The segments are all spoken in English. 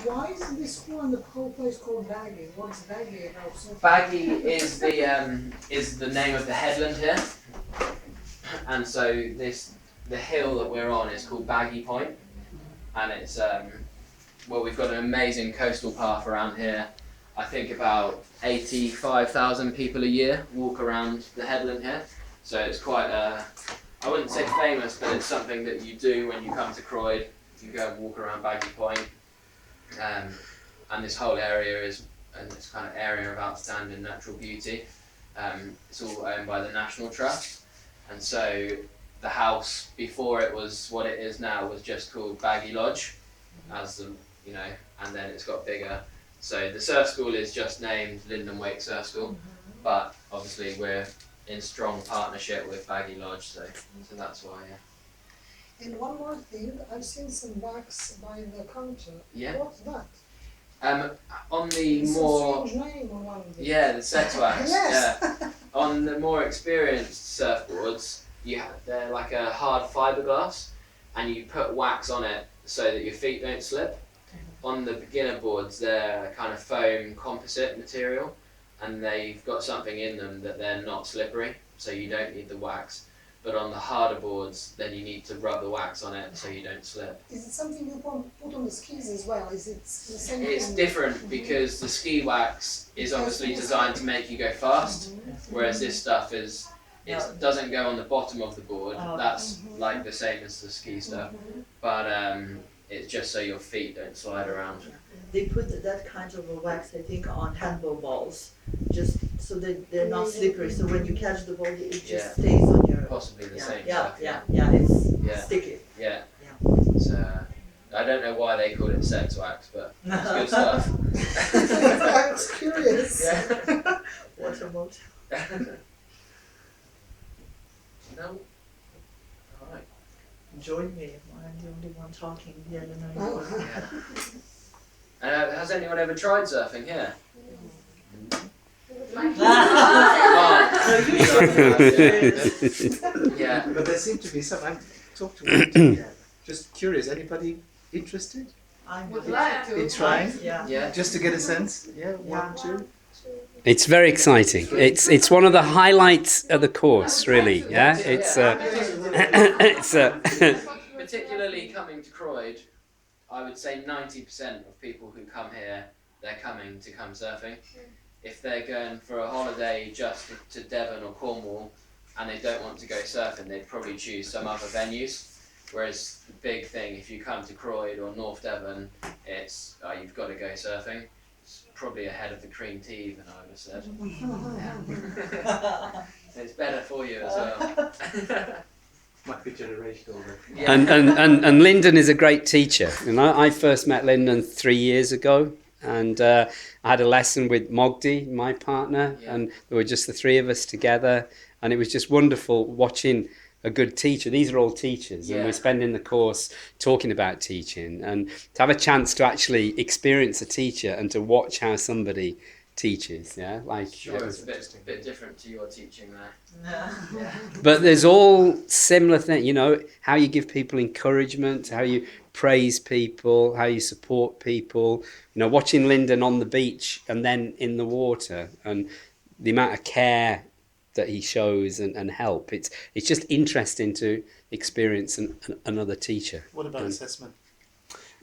Why is this one the whole place called Baggy? What's Baggy about? Baggy is the name of the headland here, and so the hill that we're on is called Baggy Point, and it's well, we've got an amazing coastal path around here. I think about 85,000 people a year walk around the headland here, so it's quite I wouldn't say famous, but it's something that you do when you come to Croyd. You go and walk around Baggy Point. And this whole area is this kind of area of outstanding natural beauty. It's all owned by the National Trust, and so the house before it was what it is now was just called Baggy Lodge, as the and then it's got bigger. So the surf school is just named Lyndon Wake Surf School, but obviously we're in strong partnership with Baggy Lodge, so that's why. Yeah. And one more thing, I've seen some wax by the counter. Yeah. What's that? On the It's more a strange name on one of these. the sex wax. Yes. Yeah. On the more experienced surfboards, they're like a hard fiberglass, and you put wax on it so that your feet don't slip. On the beginner boards, they're a kind of foam composite material, and they've got something in them that they're not slippery, so you don't need the wax. But on the harder boards, then you need to rub the wax on it so you don't slip. Is it something you put on the skis as well? Is it the same It's thing? different because the ski wax is obviously designed to make you go fast, whereas this stuff doesn't go on the bottom of the board. That's like the same as the ski stuff, but it's just so your feet don't slide around. They put that kind of a wax, I think, on handball balls, just so that they're not slippery. So when you catch the ball, it just stays on your. Possibly the same Yeah, stuff. it's sticky. Yeah. So I don't know why they call it sex wax, but it's good stuff. I was curious. Yeah. Water motor. No. Alright. Join me. I'm the only one talking here tonight. Oh. Has anyone ever tried surfing here? Yeah. But there seem to be some. I've talked to one. Just curious. Anybody interested I Would like to. in trying? Yeah. Just to get a sense. Yeah. One, two. It's very exciting. It's one of the highlights of the course, really. Yeah, it's Particularly coming to Croyd, I would say 90% of people who come here, they're coming to come surfing. If they're going for a holiday just to Devon or Cornwall and they don't want to go surfing, they'd probably choose some other venues. Whereas the big thing, if you come to Croyd or North Devon, it's you've got to go surfing. It's probably ahead of the cream tea, even I would have said. It's better for you as well. Might be generational. Yeah. and Lyndon is a great teacher. I first met Lyndon 3 years ago, and I had a lesson with Mogdi, my partner, and there were just the three of us together, and it was just wonderful watching a good teacher. These are all teachers, and we're spending the course talking about teaching, and to have a chance to actually experience a teacher and to watch how somebody teaches, Sure, it's a bit different to your teaching there. Yeah. But there's all similar things, how you give people encouragement, how you praise people, how you support people, watching Lyndon on the beach and then in the water, and the amount of care that he shows and help. It's just interesting to experience another teacher. What about assessment?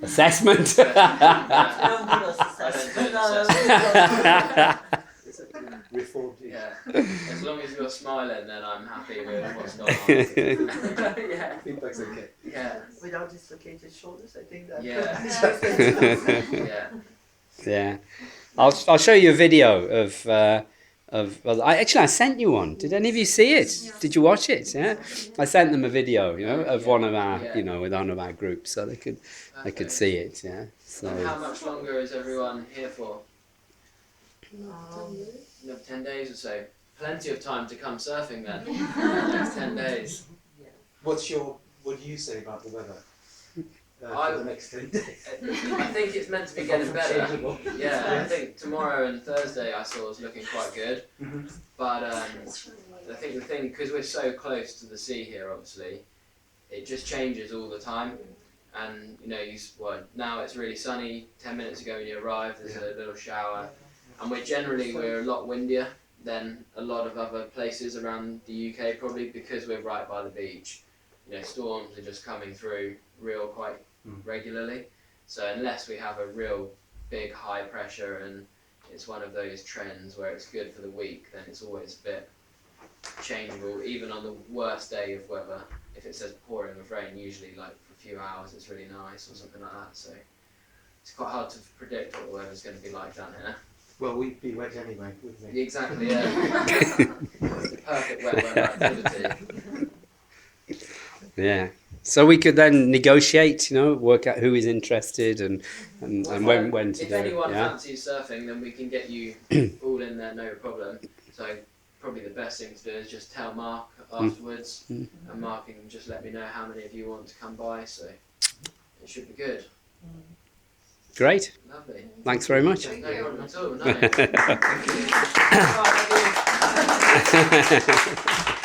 Assessment? Don't give us assessment. Reformed. Yeah. As long as you're smiling, then I'm happy with what's going on. Yeah. Feedback's okay. Yeah. Without dislocated shoulders, I think that. Yeah. Yeah. I'll show you a video of I sent you one. Did any of you see it? Did you watch it? Yeah. I sent them a video, of one of our, with one of our groups, so they could see it. Yeah. So. How much longer is everyone here for? 10 days or so. Plenty of time to come surfing then. Next 10 days. What do you say about the weather? For the next 10 days. I think it's meant to be getting better. Yeah, I think tomorrow and Thursday I saw was looking quite good. But I think the thing, because we're so close to the sea here, obviously, it just changes all the time. and now it's really sunny. 10 minutes ago when you arrived, there's a little shower, and we're a lot windier than a lot of other places around the UK, probably because we're right by the beach. Storms are just coming through quite regularly. So unless we have a real big high pressure and it's one of those trends where it's good for the week, then it's always a bit changeable. Even on the worst day of weather, if it says pouring with rain, usually like for a few hours it's really nice or something like that. So it's quite hard to predict what the weather's going to be like down here. Well, we'd be wet anyway, wouldn't we? Exactly, yeah. It's the perfect wet weather activity. Yeah. So we could then negotiate, work out who is interested and when to if do it. anyone Yeah. fancies surfing, then we can get you all in there, no problem. So probably the best thing to do is just tell Mark afterwards, and Mark can just let me know how many of you want to come by. So it should be good. Great. Lovely. Thanks very much. No problem at all. No. Oh, I do.